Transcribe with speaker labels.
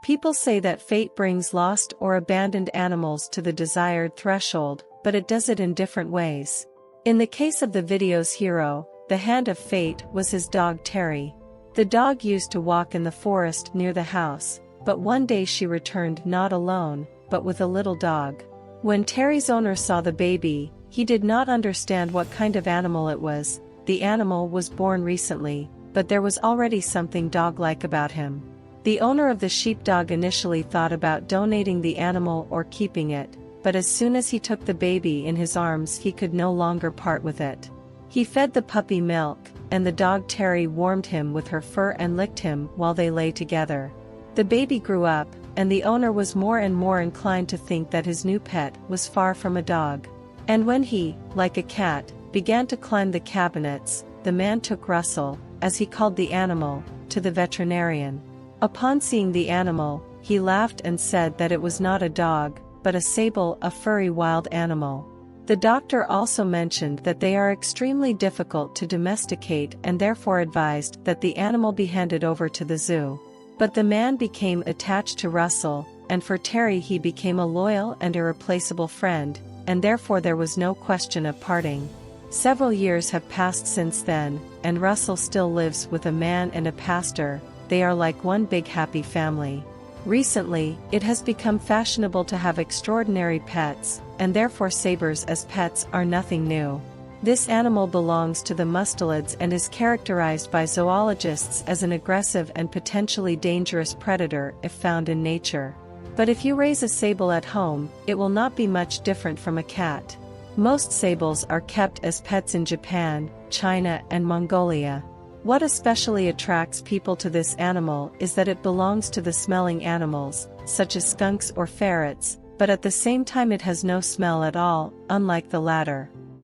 Speaker 1: People say that fate brings lost or abandoned animals to the desired threshold, but it does it in different ways. In the case of the video's hero, the hand of fate was his dog Terry. The dog used to walk in the forest near the house, but one day she returned not alone, but with a little dog. When Terry's owner saw the baby, he did not understand what kind of animal it was. The animal was born recently, but there was already something dog-like about him. The owner of the sheepdog initially thought about donating the animal or keeping it, but as soon as he took the baby in his arms he could no longer part with it. He fed the puppy milk, and the dog Terry warmed him with her fur and licked him while they lay together. The baby grew up, and the owner was more and more inclined to think that his new pet was far from a dog. And when he, like a cat, began to climb the cabinets, the man took Russell, as he called the animal, to the veterinarian. Upon seeing the animal, he laughed and said that it was not a dog, but a sable, a furry wild animal. The doctor also mentioned that they are extremely difficult to domesticate and therefore advised that the animal be handed over to the zoo. But the man became attached to Russell, and for Terry he became a loyal and irreplaceable friend, and therefore there was no question of parting. Several years have passed since then, and Russell still lives with a man and a pastor. They are like one big happy family. Recently, it has become fashionable to have extraordinary pets, and therefore sabers as pets are nothing new. This animal belongs to the mustelids and is characterized by zoologists as an aggressive and potentially dangerous predator if found in nature. But if you raise a sable at home, it will not be much different from a cat. Most sables are kept as pets in Japan, China, and Mongolia. What especially attracts people to this animal is that it belongs to the smelling animals, such as skunks or ferrets, but at the same time it has no smell at all, unlike the latter.